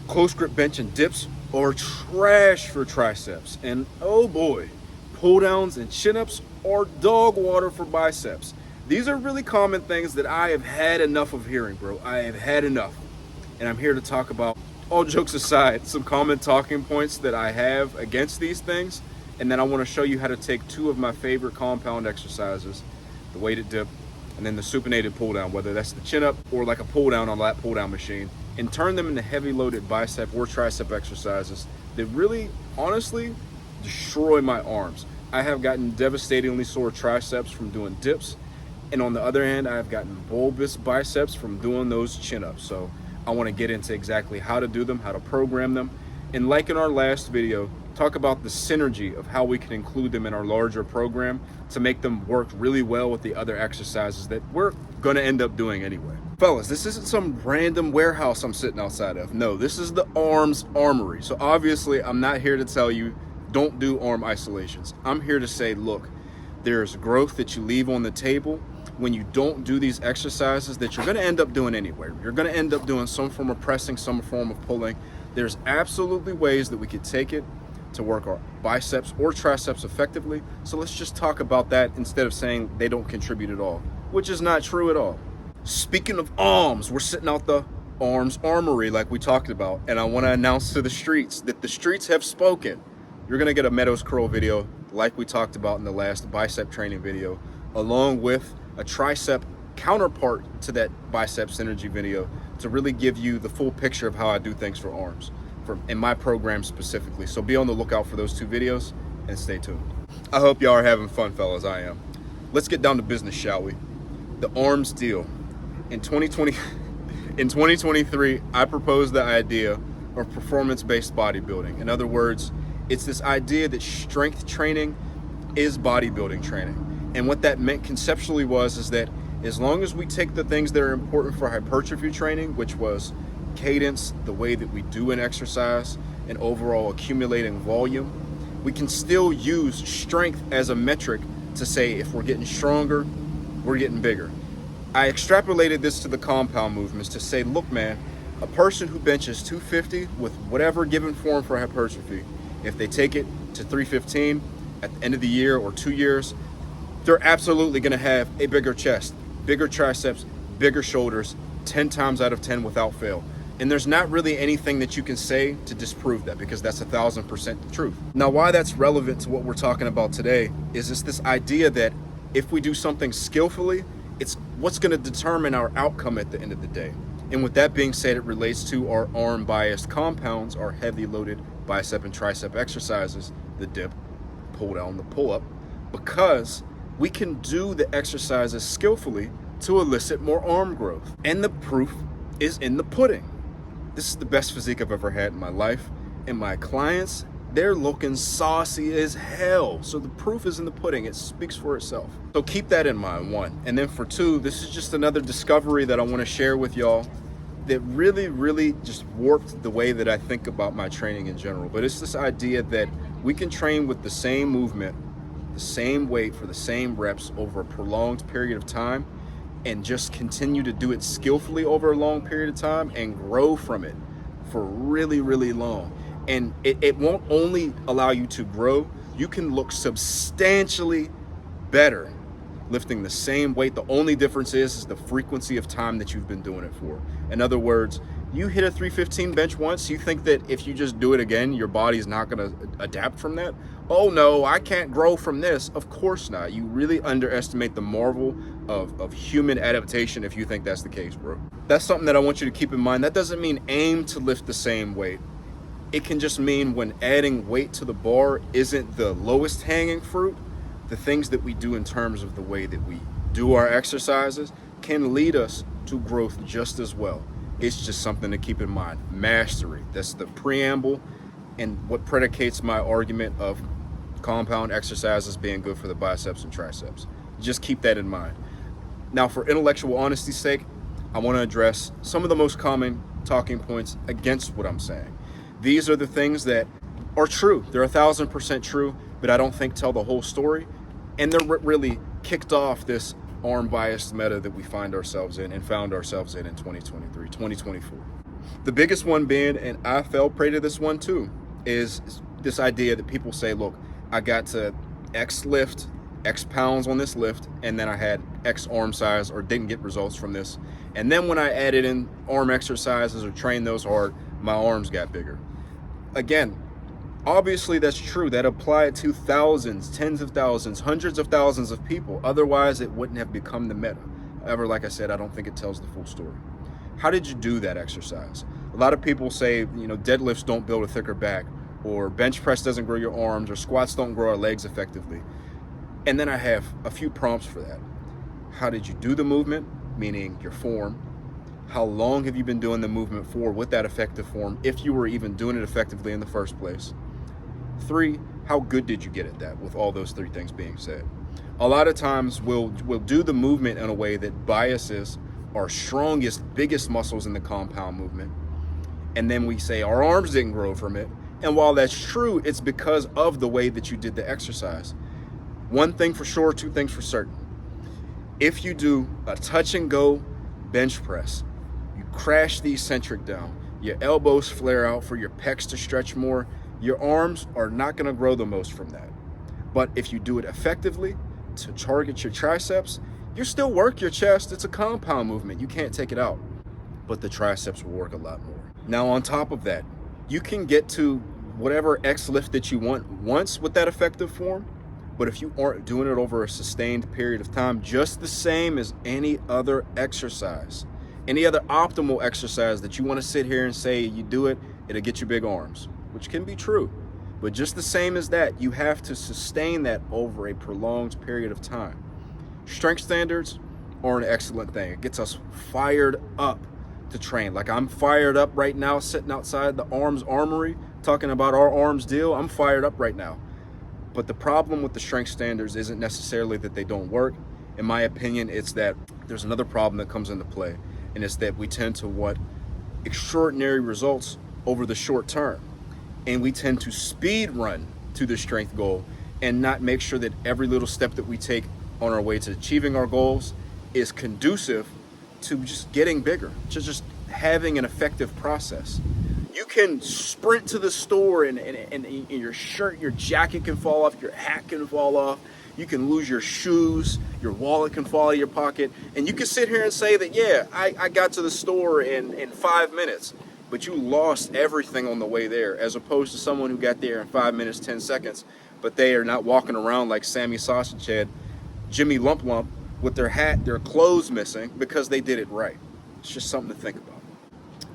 Close grip bench and dips are trash for triceps. And oh boy, pull downs and chin ups are dog water for biceps. These are really common things that I have had enough of hearing, bro. I have had enough. And I'm here to talk about, all jokes aside, some common talking points that I have against these things. And then I want to show you how to take two of my favorite compound exercises, the weighted dip and then the supinated pull down, whether that's the chin up or like a pull down on a lat pull down machine, and turn them into heavy loaded bicep or tricep exercises that really, honestly, destroy my arms. I have gotten devastatingly sore triceps from doing dips. And on the other hand, I have gotten bulbous biceps from doing those chin ups. So I want to get into exactly how to do them, how to program them. And like in our last video, talk about the synergy of how we can include them in our larger program to make them work really well with the other exercises that we're going to end up doing anyway. Fellas, this isn't some random warehouse I'm sitting outside of. No, this is the arms armory. So obviously I'm not here to tell you don't do arm isolations. I'm here to say, look, there's growth that you leave on the table when you don't do these exercises that you're going to end up doing anyway. You're going to end up doing some form of pressing, some form of pulling. There's absolutely ways that we could take it to work our biceps or triceps effectively. So let's just talk about that instead of saying they don't contribute at all, which is not true at all. Speaking of arms, we're sitting out the arms armory like we talked about, and I want to announce to the streets that the streets have spoken. You're going to get a Meadows curl video like we talked about in the last bicep training video, along with a tricep counterpart to that bicep synergy video to really give you the full picture of how I do things for arms, in my program specifically. So be on the lookout for those two videos and stay tuned. I hope y'all are having fun, fellas. I am. Let's get down to business, shall we? The arms deal. In 2023, I proposed the idea of performance-based bodybuilding. In other words, it's this idea that strength training is bodybuilding training. And what that meant conceptually is that as long as we take the things that are important for hypertrophy training, which was cadence, the way that we do an exercise, and overall accumulating volume, we can still use strength as a metric to say if we're getting stronger, we're getting bigger. I extrapolated this to the compound movements to say, look, man, a person who benches 250 with whatever given form for hypertrophy, if they take it to 315 at the end of the year or 2 years, they're absolutely going to have a bigger chest, bigger triceps, bigger shoulders, 10 times out of 10 without fail. And there's not really anything that you can say to disprove that, because that's 1,000% the truth. Now, why that's relevant to what we're talking about today is this idea that if we do something skillfully, it's what's going to determine our outcome at the end of the day. And with that being said, it relates to our arm biased compounds, our heavy loaded bicep and tricep exercises, the dip, pull down, the pull up, because we can do the exercises skillfully to elicit more arm growth. And the proof is in the pudding. This is the best physique I've ever had in my life. And my clients, they're looking saucy as hell. So the proof is in the pudding. It speaks for itself. So keep that in mind, one. And then for two, this is just another discovery that I want to share with y'all that really just warped the way that I think about my training in general. But it's this idea that we can train with the same movement, the same weight for the same reps over a prolonged period of time, and just continue to do it skillfully over a long period of time and grow from it for really long. And it won't only allow you to grow, you can look substantially better lifting the same weight. The only difference is the frequency of time that you've been doing it for. In other words, you hit a 315 bench once, you think that if you just do it again, your body's not gonna adapt from that? Oh no, I can't grow from this. Of course not. You really underestimate the marvel of human adaptation if you think that's the case, bro. That's something that I want you to keep in mind. That doesn't mean aim to lift the same weight. It can just mean when adding weight to the bar isn't the lowest hanging fruit, the things that we do in terms of the way that we do our exercises can lead us to growth just as well. It's just something to keep in mind. Mastery, that's the preamble and what predicates my argument of compound exercises being good for the biceps and triceps. Just keep that in mind. Now, for intellectual honesty's sake, I want to address some of the most common talking points against what I'm saying. These are the things that are true. They're 1,000% true, but I don't think tell the whole story. And they're really kicked off this arm biased meta that we find ourselves in and found ourselves in 2023, 2024. The biggest one being, and I fell prey to this one too, is this idea that people say, look, I got to X lift, X pounds on this lift, and then I had X arm size or didn't get results from this. And then when I added in arm exercises or trained those hard, my arms got bigger. Again, obviously that's true. That applied to thousands, tens of thousands, hundreds of thousands of people. Otherwise, it wouldn't have become the meta. However, like I said, I don't think it tells the full story. How did you do that exercise? A lot of people say, deadlifts don't build a thicker back, or bench press doesn't grow your arms, or squats don't grow our legs effectively. And then I have a few prompts for that. How did you do the movement, meaning your form? How long have you been doing the movement for with that effective form, if you were even doing it effectively in the first place? 3, how good did you get at that, with all those 3 things being said? A lot of times we'll do the movement in a way that biases our strongest, biggest muscles in the compound movement. And then we say our arms didn't grow from it. And while that's true, it's because of the way that you did the exercise. One thing for sure, 2 things for certain. If you do a touch and go bench press, you crash the eccentric down, your elbows flare out for your pecs to stretch more, your arms are not going to grow the most from that. But if you do it effectively to target your triceps, you still work your chest. It's a compound movement. You can't take it out. But the triceps will work a lot more. Now, on top of that, you can get to whatever X lift that you want once with that effective form. But if you aren't doing it over a sustained period of time, just the same as any other exercise, any other optimal exercise that you want to sit here and say you do it, it'll get you big arms, which can be true. But just the same as that, you have to sustain that over a prolonged period of time. Strength standards are an excellent thing. It gets us fired up to train. Like I'm fired up right now, sitting outside the Arms Armory, talking about our arms deal. I'm fired up right now. But the problem with the strength standards isn't necessarily that they don't work. In my opinion, it's that there's another problem that comes into play, and it's that we tend to want extraordinary results over the short term. And we tend to speed run to the strength goal and not make sure that every little step that we take on our way to achieving our goals is conducive to just getting bigger, to just having an effective process. You can sprint to the store and your shirt, your jacket can fall off, your hat can fall off, you can lose your shoes, your wallet can fall out of your pocket, and you can sit here and say that, yeah, I got to the store in 5 minutes, but you lost everything on the way there, as opposed to someone who got there in 5 minutes, 10 seconds, but they are not walking around like Sammy Sausage Head, Jimmy Lump Lump, with their hat, their clothes missing, because they did it right. It's just something to think about.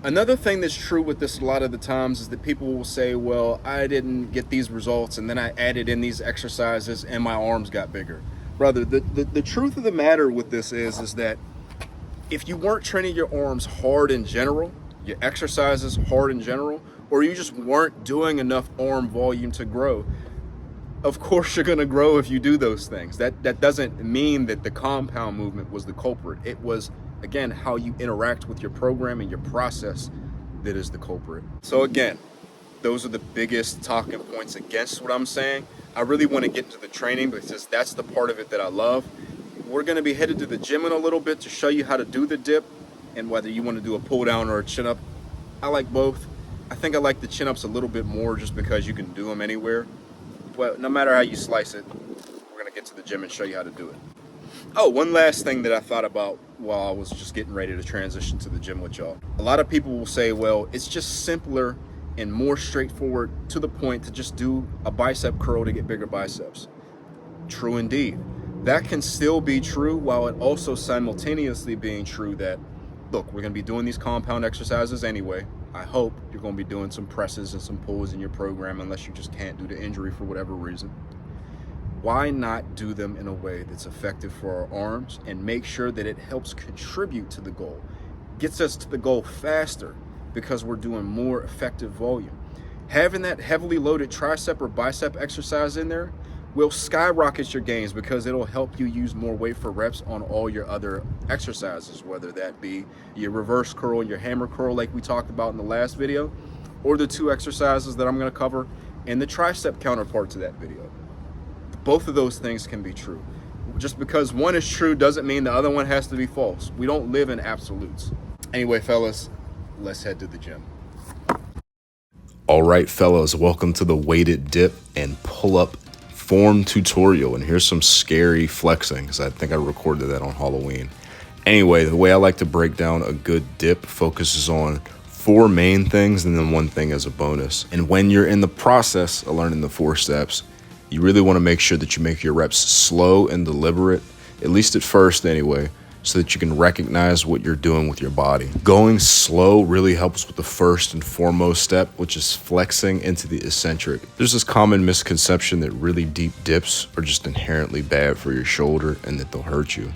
Another thing that's true with this a lot of the times is that people will say, well, I didn't get these results and then I added in these exercises and my arms got bigger. Brother, the truth of the matter with this is that if you weren't training your arms hard in general, your exercises hard in general, or you just weren't doing enough arm volume to grow, of course you're going to grow if you do those things. That doesn't mean that the compound movement was the culprit. It was, again, how you interact with your program and your process that is the culprit. So again, those are the biggest talking points against what I'm saying. I really want to get into the training because that's the part of it that I love. We're going to be headed to the gym in a little bit to show you how to do the dip, and whether you want to do a pull down or a chin up. I like both. I think I like the chin ups a little bit more just because you can do them anywhere. But no matter how you slice it, we're going to get to the gym and show you how to do it. Oh, one last thing that I thought about while I was just getting ready to transition to the gym with y'all. A lot of people will say, well, it's just simpler and more straightforward to the point to just do a bicep curl to get bigger biceps. True indeed. That can still be true while it also simultaneously being true that, look, we're going to be doing these compound exercises anyway. I hope you're going to be doing some presses and some pulls in your program unless you just can't due to injury for whatever reason. Why not do them in a way that's effective for our arms and make sure that it helps contribute to the goal, gets us to the goal faster because we're doing more effective volume. Having that heavily loaded tricep or bicep exercise in there will skyrocket your gains because it'll help you use more weight for reps on all your other exercises, whether that be your reverse curl and your hammer curl like we talked about in the last video, or the 2 exercises that I'm going to cover in the tricep counterpart to that video. Both of those things can be true. Just because one is true doesn't mean the other one has to be false. We don't live in absolutes. Anyway, fellas, let's head to the gym. All right, fellas, welcome to the weighted dip and pull-up form tutorial. And here's some scary flexing, because I think I recorded that on Halloween. Anyway, the way I like to break down a good dip focuses on 4 main things and then 1 thing as a bonus. And when you're in the process of learning the 4 steps, you really want to make sure that you make your reps slow and deliberate, at least at first anyway, so that you can recognize what you're doing with your body. Going slow really helps with the first and foremost step, which is flexing into the eccentric. There's this common misconception that really deep dips are just inherently bad for your shoulder and that they'll hurt you.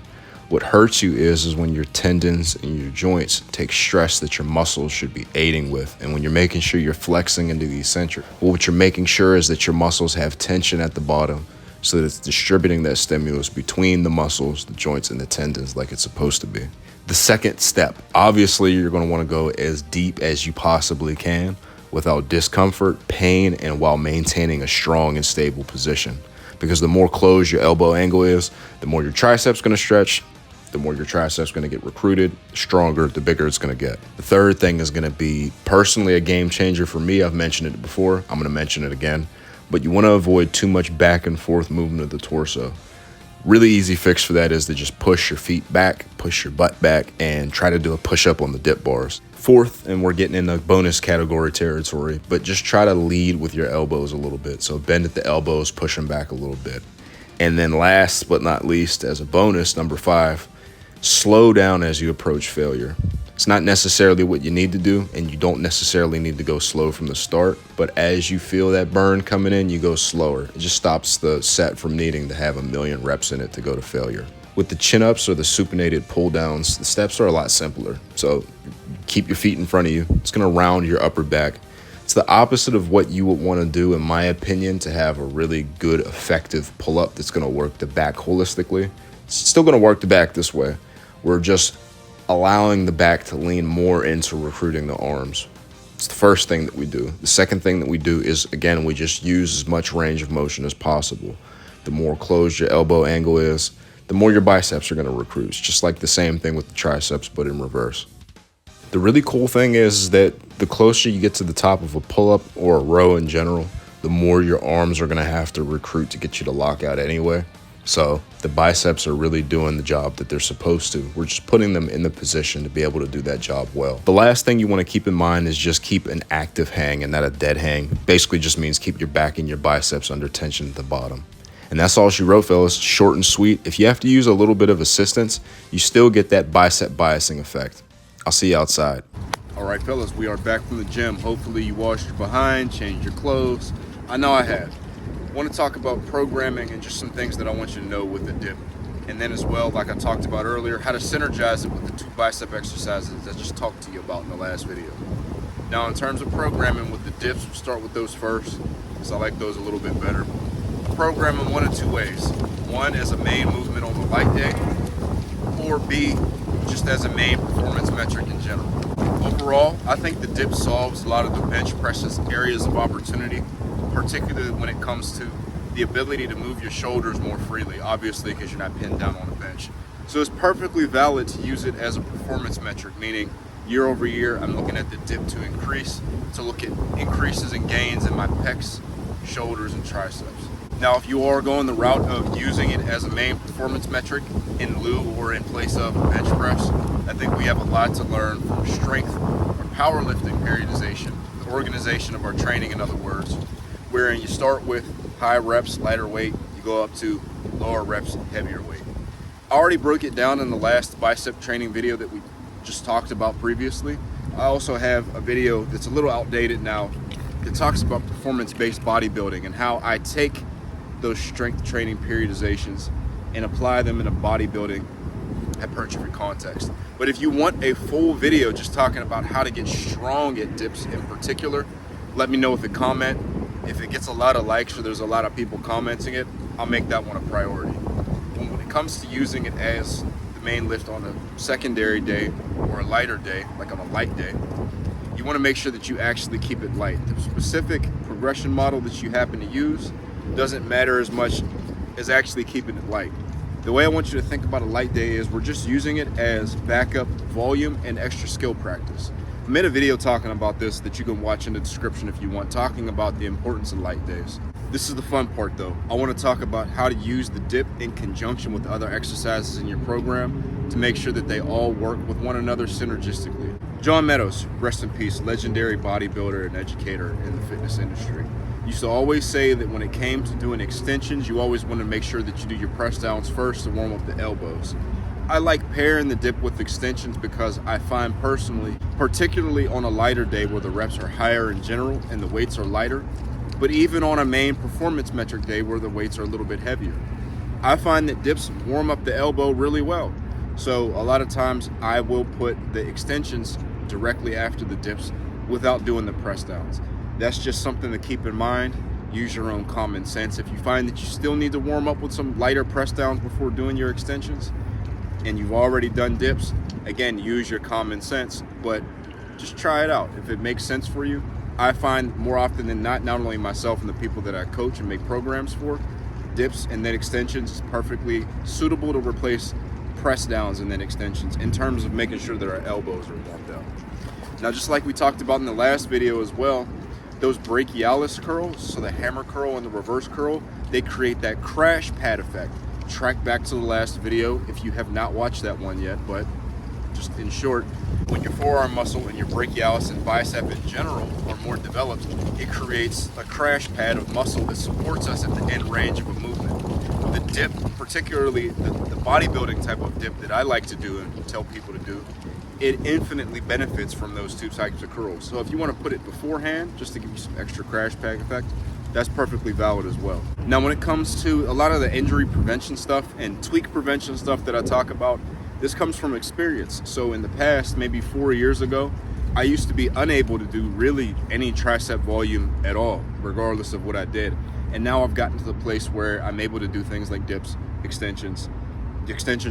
What hurts you is when your tendons and your joints take stress that your muscles should be aiding with. And when you're making sure you're flexing into the eccentric, well, what you're making sure is that your muscles have tension at the bottom, so that it's distributing that stimulus between the muscles, the joints, and the tendons like it's supposed to be. The second step, obviously you're going to want to go as deep as you possibly can without discomfort, pain, and while maintaining a strong and stable position. Because the more closed your elbow angle is, the more your triceps going to stretch, the more your triceps going to get recruited, the stronger, the bigger it's going to get. The third thing is going to be personally a game changer for me. I've mentioned it before. I'm going to mention it again. But you want to avoid too much back and forth movement of the torso. Really easy fix for that is to just push your feet back, push your butt back, and try to do a push-up on the dip bars. Fourth, and we're getting in the bonus category territory, but just try to lead with your elbows a little bit. So bend at the elbows, push them back a little bit. And then last but not least, as a bonus, number 5, slow down as you approach failure. It's not necessarily what you need to do, and you don't necessarily need to go slow from the start, but as you feel that burn coming in, you go slower. It just stops the set from needing to have a million reps in it to go to failure. With the chin-ups or the supinated pull-downs, the steps are a lot simpler. So keep your feet in front of you. It's gonna round your upper back. It's the opposite of what you would wanna do, in my opinion, to have a really good, effective pull-up that's gonna work the back holistically. It's still gonna work the back this way. We're just allowing the back to lean more into recruiting the arms. It's the first thing that we do. The second thing that we do is, again, we just use as much range of motion as possible. The more closed your elbow angle is, the more your biceps are going to recruit. It's just like the same thing with the triceps, but in reverse. The really cool thing is that the closer you get to the top of a pull-up or a row in general, the more your arms are going to have to recruit to get you to lock out anyway. So the biceps are really doing the job that they're supposed to. We're just putting them in the position to be able to do that job well. The last thing you want to keep in mind is just keep an active hang and not a dead hang. Basically just means keep your back and your biceps under tension at the bottom. And that's all she wrote, fellas. Short and sweet. If you have to use a little bit of assistance, you still get that bicep biasing effect. I'll see you outside. All right, fellas, we are back from the gym. Hopefully you washed your behind, changed your clothes. I know I have. I want to talk about programming and just some things that I want you to know with the dip. And then as well, like I talked about earlier, how to synergize it with the 2 bicep exercises I just talked to you about in the last video. Now, in terms of programming with the dips, we'll start with those first, because I like those a little bit better. I program them 1 of 2 ways. 1 as a main movement on the light day, or B, just as a main performance metric in general. Overall, I think the dip solves a lot of the bench press's areas of opportunity, particularly when it comes to the ability to move your shoulders more freely, obviously because you're not pinned down on a bench. So it's perfectly valid to use it as a performance metric, meaning year over year, I'm looking at the dip to increase, to look at increases and gains in my pecs, shoulders, and triceps. Now, if you are going the route of using it as a main performance metric in lieu or in place of a bench press, I think we have a lot to learn from strength or powerlifting periodization, the organization of our training, in other words, wherein you start with high reps, lighter weight, you go up to lower reps, heavier weight. I already broke it down in the last bicep training video that we just talked about previously. I also have a video that's a little outdated now that talks about performance-based bodybuilding and how I take those strength training periodizations and apply them in a bodybuilding hypertrophy context. But if you want a full video just talking about how to get strong at dips in particular, let me know with a comment. If it gets a lot of likes or there's a lot of people commenting it, I'll make that one a priority. When it comes to using it as the main lift on a secondary day or a lighter day, like on a light day, you want to make sure that you actually keep it light. The specific progression model that you happen to use doesn't matter as much as actually keeping it light. The way I want you to think about a light day is we're just using it as backup volume and extra skill practice. I made a video talking about this that you can watch in the description if you want, talking about the importance of light days. This is the fun part though. I want to talk about how to use the dip in conjunction with other exercises in your program to make sure that they all work with one another synergistically. John Meadows, rest in peace, legendary bodybuilder and educator in the fitness industry, used to always say that when it came to doing extensions, you always want to make sure that you do your press downs first to warm up the elbows. I like pairing the dip with extensions because I find personally, particularly on a lighter day where the reps are higher in general and the weights are lighter, but even on a main performance metric day where the weights are a little bit heavier, I find that dips warm up the elbow really well. So a lot of times I will put the extensions directly after the dips without doing the press downs. That's just something to keep in mind. Use your own common sense. If you find that you still need to warm up with some lighter press downs before doing your extensions, and you've already done dips, again, use your common sense, but just try it out. If it makes sense for you, I find more often than not only myself and the people that I coach and make programs for, dips and then extensions is perfectly suitable to replace press downs and then extensions in terms of making sure that our elbows are warmed up. Now, just like we talked about in the last video as well, those brachialis curls, so the hammer curl and the reverse curl, they create that crash pad effect. Track back to the last video if you have not watched that one yet, but just in short, when your forearm muscle and your brachialis and bicep in general are more developed, it creates a crash pad of muscle that supports us at the end range of a movement. The dip, particularly the bodybuilding type of dip that I like to do and tell people to do, it infinitely benefits from those two types of curls. So if you want to put it beforehand, just to give you some extra crash pad effect, that's perfectly valid as well. Now, when it comes to a lot of the injury prevention stuff and tweak prevention stuff that I talk about, this comes from experience. So in the past, maybe 4 years ago, I used to be unable to do really any tricep volume at all, regardless of what I did. And now I've gotten to the place where I'm able to do things like dips, extensions,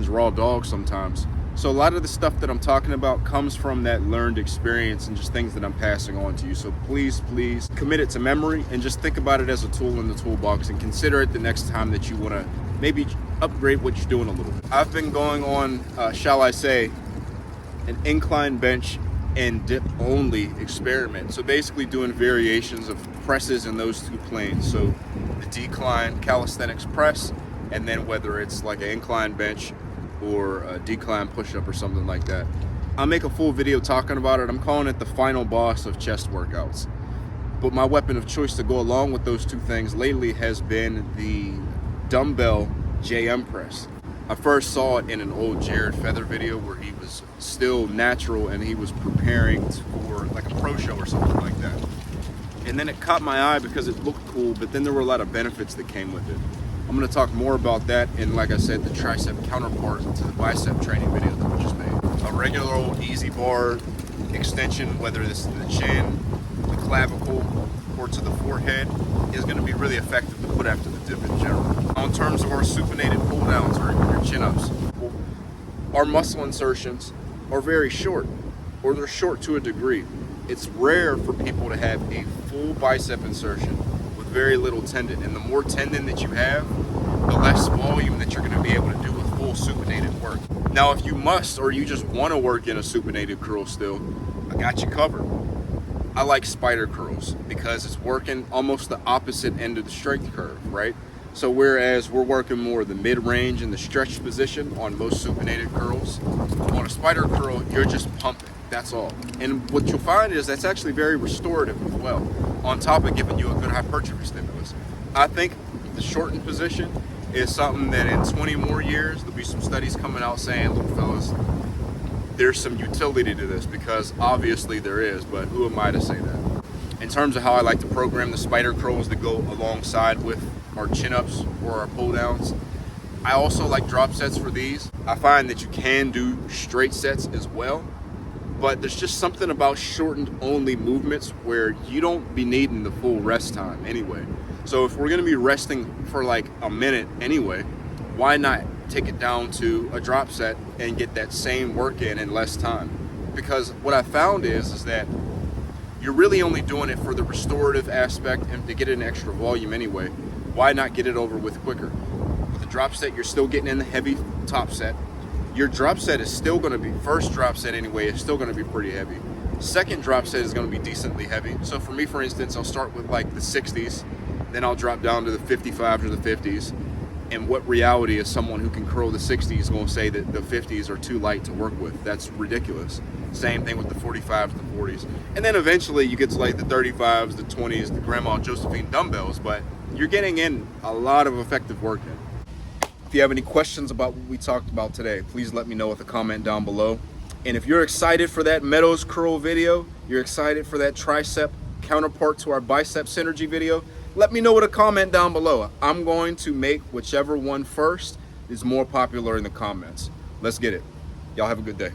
raw dog sometimes. So a lot of the stuff that I'm talking about comes from that learned experience and just things that I'm passing on to you. So please commit it to memory and just think about it as a tool in the toolbox and consider it the next time that you want to maybe upgrade what you're doing a little bit. I've been going on, shall I say, an incline bench and dip only experiment. So basically doing variations of presses in those two planes. So the decline calisthenics press, and then whether it's like an incline bench or a decline push-up or something like that. I'll make a full video talking about it. I'm calling it the final boss of chest workouts. But my weapon of choice to go along with those two things lately has been the dumbbell JM press. I first saw it in an old Jared Feather video where he was still natural and he was preparing for like a pro show or something like that. And then it caught my eye because it looked cool, but then there were a lot of benefits that came with it. I'm going to talk more about that in, like I said, the tricep counterpart to the bicep training video that we just made. A regular old easy bar extension, whether this is the chin, the clavicle, or to the forehead, is going to be really effective to put after the dip in general. In terms of our supinated pull downs or your chin ups, our muscle insertions are very short, or they're short to a degree. It's rare for people to have a full bicep insertion with very little tendon, and the more tendon that you have, the less volume that you're going to be able to do with full supinated work. Now, if you must or you just want to work in a supinated curl still, I got you covered. I like spider curls because it's working almost the opposite end of the strength curve, right? So whereas we're working more the mid-range and the stretch position on most supinated curls, on a spider curl, you're just pumping, that's all. And what you'll find is that's actually very restorative as well, on top of giving you a good hypertrophy stimulus. I think the shortened position is something that in 20 more years, there'll be some studies coming out saying, look fellas, there's some utility to this, because obviously there is, but who am I to say that? In terms of how I like to program the spider curls that go alongside with our chin-ups or our pull-downs, I also like drop sets for these. I find that you can do straight sets as well, but there's just something about shortened only movements where you don't be needing the full rest time anyway. So if we're gonna be resting for like a minute anyway, why not take it down to a drop set and get that same work in less time? Because what I found is that you're really only doing it for the restorative aspect and to get an extra volume anyway. Why not get it over with quicker? With the drop set, you're still getting in the heavy top set. Your drop set is still going to be, first drop set anyway, is still going to be pretty heavy. Second drop set is going to be decently heavy. So for me, for instance, I'll start with like the 60s, then I'll drop down to the 55s or the 50s. And what reality is someone who can curl the 60s going to say that the 50s are too light to work with? That's ridiculous. Same thing with the 45s and the 40s. And then eventually you get to like the 35s, the 20s, the Grandma Josephine dumbbells, but you're getting in a lot of effective work in. If you have any questions about what we talked about today, please let me know with a comment down below. And if you're excited for that Meadows curl video, you're excited for that tricep counterpart to our bicep synergy video, let me know with a comment down below. I'm going to make whichever one first is more popular in the comments. Let's get it. Y'all have a good day.